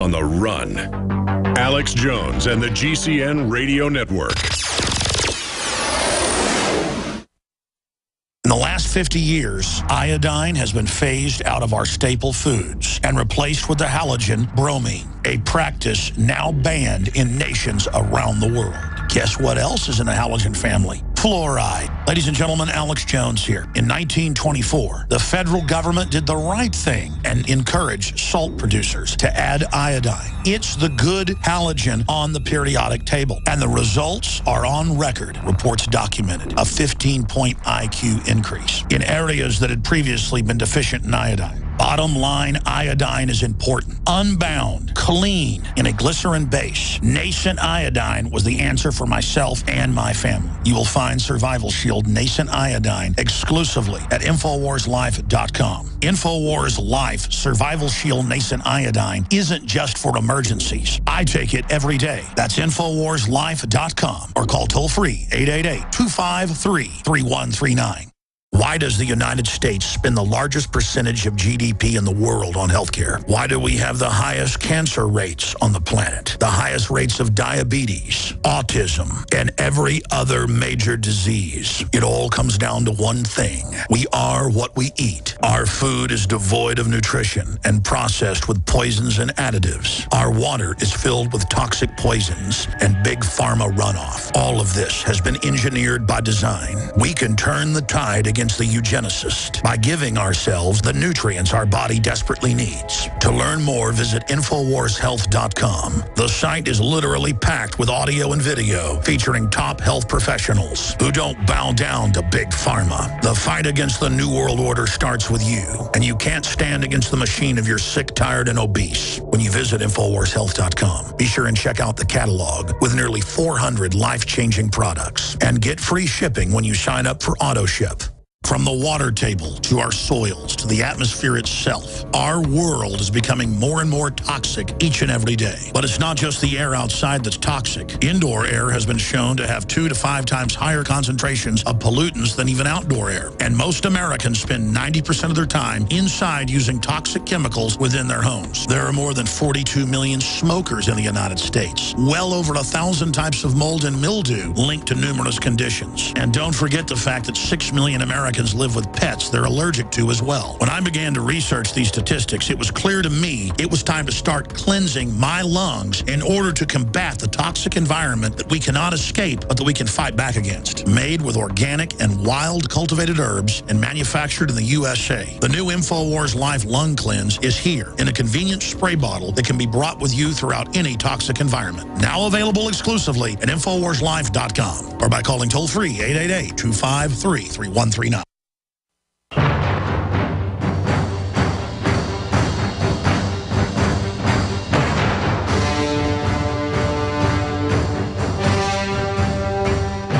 on the run. Alex Jones and the GCN Radio Network. In the last 50 years, iodine has been phased out of our staple foods and replaced with the halogen bromine, a practice now banned in nations around the world. Guess what else is in the halogen family? Fluoride. Ladies and gentlemen, Alex Jones here. In 1924, the federal government did the right thing and encouraged salt producers to add iodine. It's the good halogen on the periodic table, and the results are on record. Reports documented a 15-point IQ increase in areas that had previously been deficient in iodine. Bottom line, iodine is important. Unbound, clean, in a glycerin base. Nascent iodine was the answer for myself and my family. You will find Survival Shield Nascent Iodine exclusively at InfoWarsLife.com. InfoWars Life Survival Shield Nascent Iodine isn't just for emergencies. I take it every day. That's InfoWarsLife.com or call toll-free 888-253-3139. Why does the United States spend the largest percentage of GDP in the world on healthcare? Why do we have the highest cancer rates on the planet, the highest rates of diabetes, autism, and every other major disease? It all comes down to one thing. We are what we eat. Our food is devoid of nutrition and processed with poisons and additives. Our water is filled with toxic poisons and big pharma runoff. All of this has been engineered by design. We can turn the tide against the eugenicist by giving ourselves the nutrients our body desperately needs. To learn more, visit InfoWarsHealth.com. The site is literally packed with audio and video featuring top health professionals who don't bow down to big pharma. The fight against the New World Order starts with you, and you can't stand against the machine if you're sick, tired, and obese when you visit InfoWarsHealth.com. Be sure and check out the catalog with nearly 400 life-changing products and get free shipping when you sign up for AutoShip. From the water table to our soils to the atmosphere itself, our world is becoming more and more toxic each and every day. But it's not just the air outside that's toxic. Indoor air has been shown to have 2 to 5 times higher concentrations of pollutants than even outdoor air. And most Americans spend 90% of their time inside using toxic chemicals within their homes. There are more than 42 million smokers in the United States. Well over 1,000 types of mold and mildew linked to numerous conditions. And don't forget the fact that 6 million Americans live with pets they're allergic to as well. When I began to research these statistics, it was clear to me it was time to start cleansing my lungs in order to combat the toxic environment that we cannot escape, but that we can fight back against. Made with organic and wild cultivated herbs and manufactured in the USA, the new InfoWars Life Lung Cleanse is here in a convenient spray bottle that can be brought with you throughout any toxic environment. Now available exclusively at InfoWarsLife.com or by calling toll-free 888-253-3139.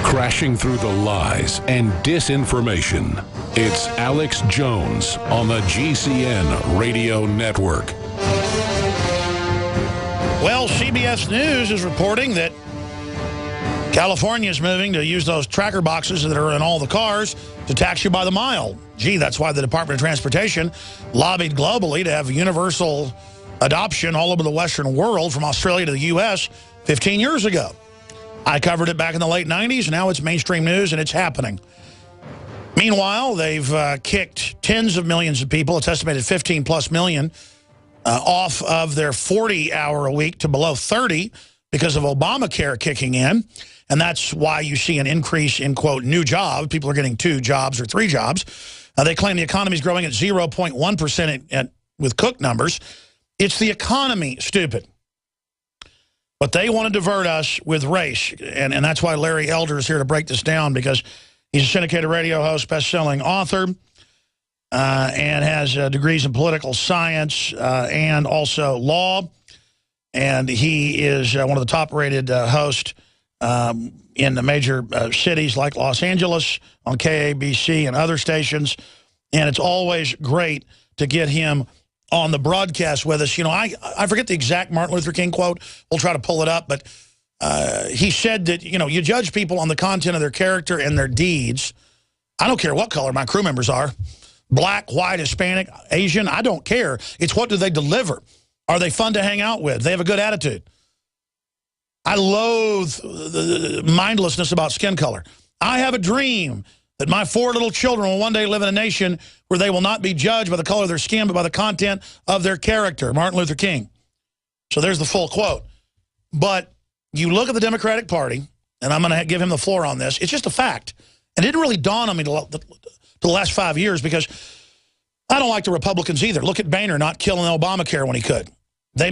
Crashing through the lies and disinformation. It's Alex Jones on the GCN Radio Network. Well, CBS News is reporting that California is moving to use those tracker boxes that are in all the cars to tax you by the mile. Gee, that's why the Department of Transportation lobbied globally to have universal adoption all over the Western world from Australia to the U.S. 15 years ago. I covered it back in the late 90s. Now it's mainstream news, and it's happening. Meanwhile, they've kicked tens of millions of people, it's estimated 15+ million, off of their 40-hour-a-week to below 30 because of Obamacare kicking in. And that's why you see an increase in, quote, new jobs. People are getting 2 jobs or 3 jobs. They claim the economy is growing at 0.1% with Cook numbers. It's the economy, stupid. But they want to divert us with race. And that's why Larry Elder is here to break this down, because he's a syndicated radio host, best-selling author, and has degrees in political science and also law. And he is one of the top-rated hosts in the major cities like Los Angeles on KABC and other stations. And it's always great to get him on the broadcast with us. You know, I forget the exact Martin Luther King quote. We'll try to pull it up. But he said that, you know, you judge people on the content of their character and their deeds. I don't care what color my crew members are. Black, white, Hispanic, Asian, I don't care. It's what do they deliver. Are they fun to hang out with? They have a good attitude. I loathe the mindlessness about skin color. I have a dream that my 4 little children will one day live in a nation where they will not be judged by the color of their skin, but by the content of their character. Martin Luther King. So there's the full quote. But you look at the Democratic Party, and I'm going to give him the floor on this. It's just a fact. And it didn't really dawn on me till the last 5 years because I don't like the Republicans either. Look at Boehner not killing Obamacare when he could. They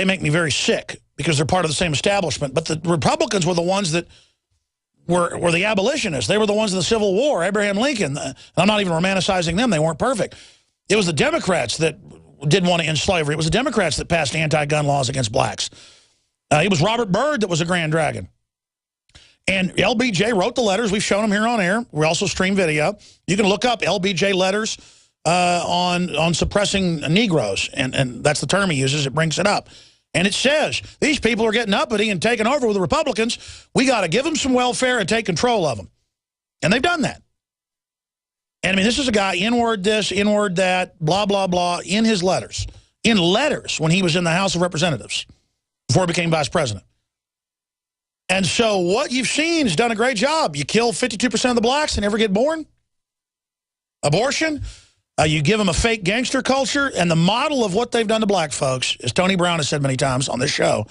make me very sick because they're part of the same establishment. But the Republicans were the ones that were the abolitionists. They were the ones in the Civil War, Abraham Lincoln. And I'm not even romanticizing them. They weren't perfect. It was the Democrats that didn't want to end slavery. It was the Democrats that passed anti-gun laws against blacks. It was Robert Byrd that was a grand dragon. And LBJ wrote the letters. We've shown them here on air. We also stream video. You can look up LBJ letters on suppressing Negroes. And that's the term he uses. It brings it up. And it says, these people are getting uppity and taking over with the Republicans. We got to give them some welfare and take control of them. And they've done that. And I mean, this is a guy, inward this, inward that, blah, blah, blah, in his letters. In letters when he was in the House of Representatives before he became vice president. And so what you've seen has done a great job. You kill 52% of the blacks and never get born. Abortion. You give them a fake gangster culture. And the model of what they've done to black folks, as Tony Brown has said many times on this show,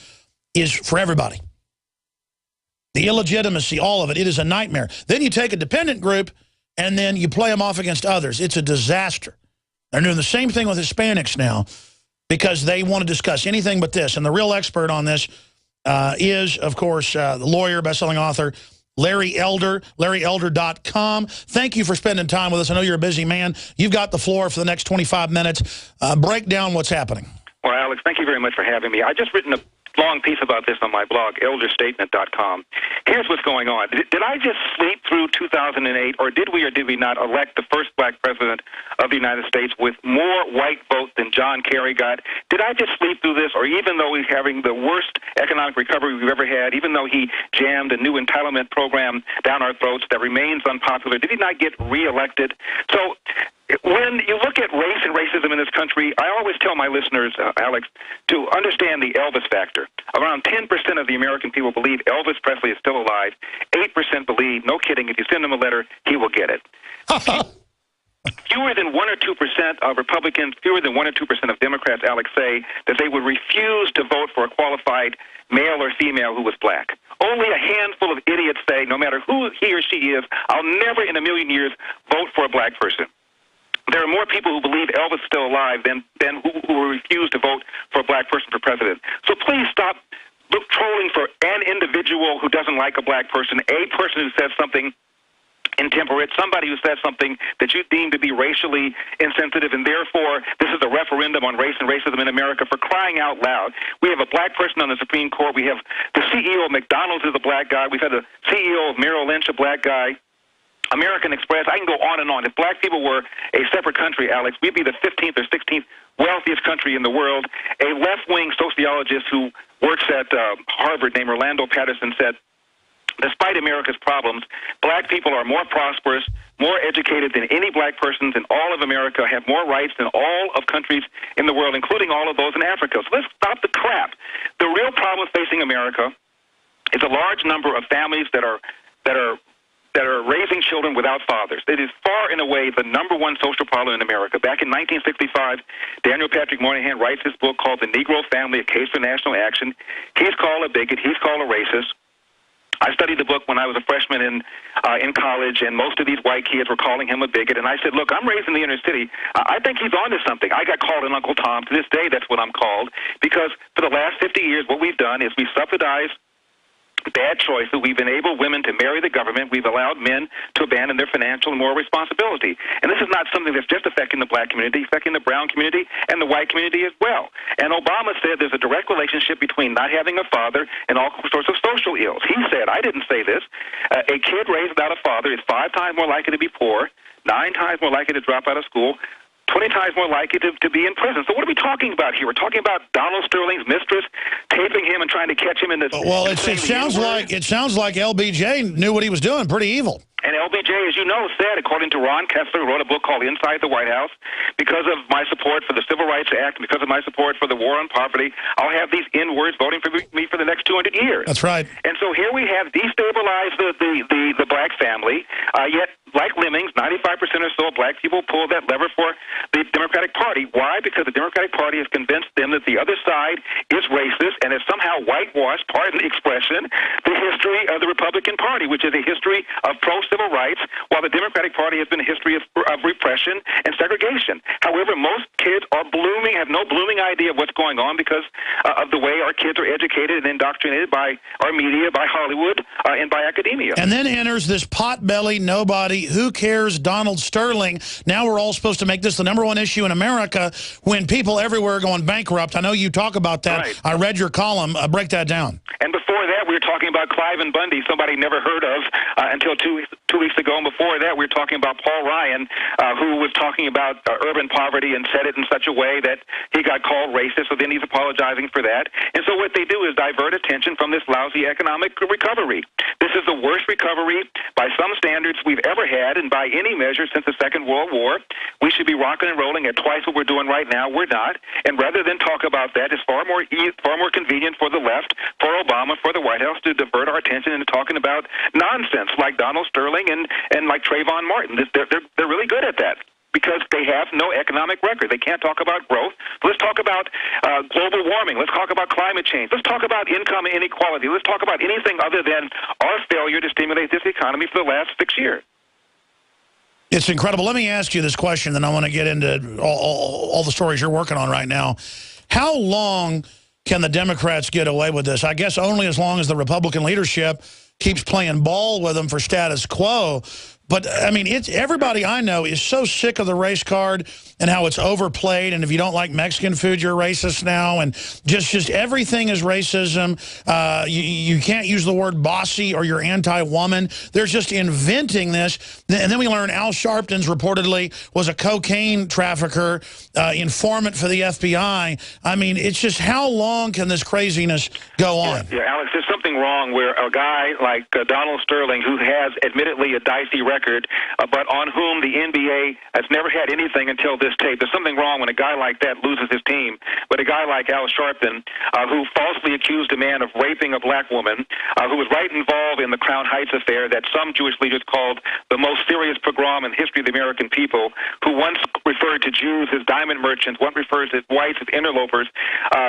is for everybody. The illegitimacy, all of it, it is a nightmare. Then you take a dependent group and then you play them off against others. It's a disaster. They're doing the same thing with Hispanics now because they want to discuss anything but this. And the real expert on this is, of course, the lawyer, best-selling author, Larry Elder, LarryElder.com. Thank you for spending time with us. I know you're a busy man. You've got the floor for the next 25 minutes. Break down what's happening. Well, Alex, thank you very much for having me. I just written a long piece about this on my blog, elderstatement.com. Here's what's going on. Did I just sleep through 2008, or did we not elect the first black president of the United States with more white votes than John Kerry got? Did I just sleep through this, or even though he's having the worst economic recovery we've ever had, even though he jammed a new entitlement program down our throats that remains unpopular, did he not get reelected? So when you look at race and racism in this country, I always tell my listeners, Alex, to understand the Elvis factor. Around 10% of the American people believe Elvis Presley is still alive. 8% believe, no kidding, if you send him a letter, he will get it. Fewer than 1 or 2% of Republicans, fewer than 1 or 2% of Democrats, Alex, say that they would refuse to vote for a qualified male or female who was black. Only a handful of idiots say, no matter who he or she is, I'll never in a million years vote for a black person. There are more people who believe Elvis is still alive than who refuse to vote for a black person for president. So please stop trolling for an individual who doesn't like a black person, a person who says something intemperate, somebody who says something that you deem to be racially insensitive, and therefore this is a referendum on race and racism in America. For crying out loud, we have a black person on the Supreme Court. We have the CEO of McDonald's is a black guy. We've had the CEO of Merrill Lynch, a black guy. American Express, I can go on and on. If black people were a separate country, Alex, we'd be the 15th or 16th wealthiest country in the world. A left-wing sociologist who works at Harvard named Orlando Patterson said, despite America's problems, black people are more prosperous, more educated than any black persons in all of America, have more rights than all of countries in the world, including all of those in Africa. So let's stop the crap. The real problem facing America is a large number of families that are raising children without fathers. It is far and away the #1 social problem in America. Back in 1965, Daniel Patrick Moynihan writes this book called The Negro Family, A Case for National Action. He's called a bigot. He's called a racist. I studied the book when I was a freshman in college, and most of these white kids were calling him a bigot. And I said, look, I'm raised in the inner city. I think he's onto something. I got called an Uncle Tom. To this day, that's what I'm called. Because for the last 50 years, what we've done is we subsidize bad choices. We've enabled women to marry the government. We've allowed men to abandon their financial and moral responsibility. And this is not something that's just affecting the black community, it's affecting the brown community and the white community as well. And Obama said there's a direct relationship between not having a father and all sorts of social ills. He said, I didn't say this, a kid raised without a father is 5 times more likely to be poor, 9 times more likely to drop out of school, 20 times more likely to be in prison. So what are we talking about here? We're talking about Donald Sterling's mistress taping him and trying to catch him in the... Well, it sounds like LBJ knew what he was doing. Pretty evil. And LBJ, as you know, said, according to Ron Kessler, who wrote a book called Inside the White House, because of my support for the Civil Rights Act, because of my support for the war on poverty, I'll have these N-words voting for me for the next 200 years. That's right. And so here we have destabilized the black family, yet, like lemmings, 95% or so of black people pull that lever for the Democratic Party. Why? Because the Democratic Party has convinced them that the other side is racist and has somehow whitewashed, pardon the expression, the history of the Republican Party, which is a history of pro-civil rights, while the Democratic Party has been a history of repression and segregation. However, most kids are blooming, have no blooming idea of what's going on because of the way our kids are educated and indoctrinated by our media, by Hollywood, and by academia. And then enters this potbelly, nobody, who cares, Donald Sterling. Now we're all supposed to make this the #1 issue in America when people everywhere are going bankrupt. I know you talk about that. Right. I read your column. Break that down. And before that, we were talking about Cliven Bundy, somebody never heard of until two weeks ago. And before that, we were talking about Paul Ryan, who was talking about urban poverty and said it in such a way that he got called racist, so then he's apologizing for that. And so what they do is divert attention from this lousy economic recovery. This is the worst recovery by some standards we've ever had, and by any measure since the Second World War. We should be rocking and rolling at twice what we're doing right now. We're not. And rather than talk about that, it's far more convenient for the left, for Obama, for the White House to divert our attention into talking about nonsense like Donald Sterling and like Trayvon Martin. They're really good at that, because they have no economic record. They can't talk about growth. Let's talk about global warming. Let's talk about climate change. Let's talk about income inequality. Let's talk about anything other than our failure to stimulate this economy for the last 6 years. It's incredible. Let me ask you this question, then I want to get into all the stories you're working on right now. How long can the Democrats get away with this? I guess only as long as the Republican leadership keeps playing ball with them for status quo. But, I mean, everybody I know is so sick of the race card and how it's overplayed. And if you don't like Mexican food, you're racist now. And just everything is racism. You can't use the word bossy or you're anti-woman. They're just inventing this. And then we learn Al Sharpton's reportedly was a cocaine trafficker, informant for the FBI. I mean, it's just how long can this craziness go on? Yeah, Alex, there's something wrong where a guy like Donald Sterling, who has admittedly a dicey record, but on whom the NBA has never had anything until this tape. There's something wrong when a guy like that loses his team. But a guy like Al Sharpton, who falsely accused a man of raping a black woman, who was right involved in the Crown Heights affair that some Jewish leaders called the most serious pogrom in the history of the American people, who once referred to Jews as diamond merchants, once refers to whites as interlopers,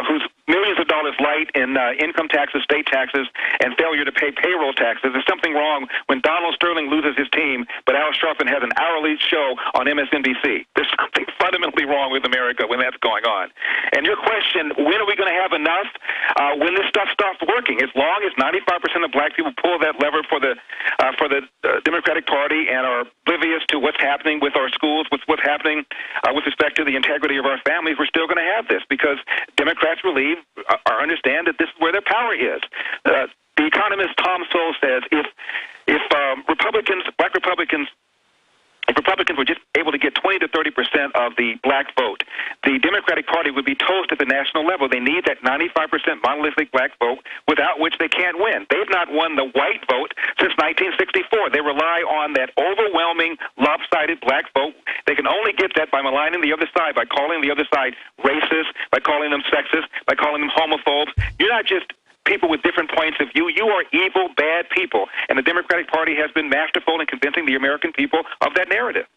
who's millions of dollars light in income taxes, state taxes, and failure to pay payroll taxes. There's something wrong when Donald Sterling loses his team, but Al Sharpton has an hourly show on MSNBC. There's something fundamentally wrong with America when that's going on. And your question, when are we going to have enough? When this stuff stops working. As long as 95% of black people pull that lever for the Democratic Party and are oblivious to what's happening with our schools, with what's happening with respect to the integrity of our families, we're still going to have this, because Democrats believe or understand that this is where their power is. The economist Tom Sowell says if black Republicans, if Republicans were just able to get 20 to 30% of the black vote, the Democratic Party would be toast at the national level. They need that 95% monolithic black vote, without which they can't win. They've not won the white vote since 1964. They rely on that overwhelming, lopsided black vote. They can only get that by maligning the other side, by calling the other side racist, by calling them sexist, by calling them homophobes. You're not just people with different points of view. You are evil, bad people. And the Democratic Party has been masterful in convincing the American people of that narrative.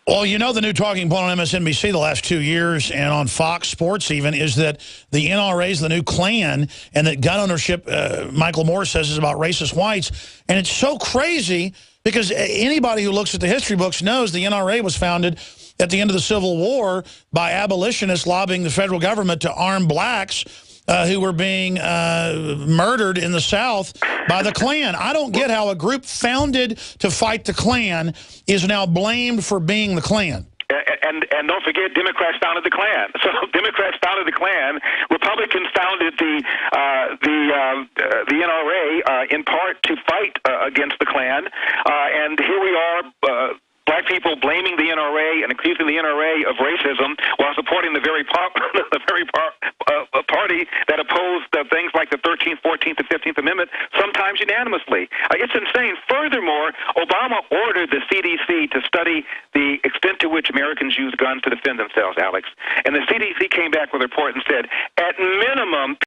Well, you know, the new talking point on MSNBC the last 2 years and on Fox Sports even is that the NRA is the new Klan, and that gun ownership, Michael Moore says, is about racist whites. And it's so crazy because anybody who looks at the history books knows the NRA was founded at the end of the Civil War by abolitionists lobbying the federal government to arm blacks who were being murdered in the South by the Klan. I don't get how a group founded to fight the Klan is now blamed for being the Klan. And don't forget, Democrats founded the Klan. So Democrats founded the Klan. Republicans founded the NRA in part to fight against the Klan. And here we are. Black people blaming the NRA and accusing the NRA of racism while supporting the very party that opposed things like the 13th, 14th, and 15th Amendment, sometimes unanimously. It's insane. Furthermore, Obama ordered the CDC to study the extent to which Americans use guns to defend themselves, Alex. And the CDC came back with a report and said, at minimum,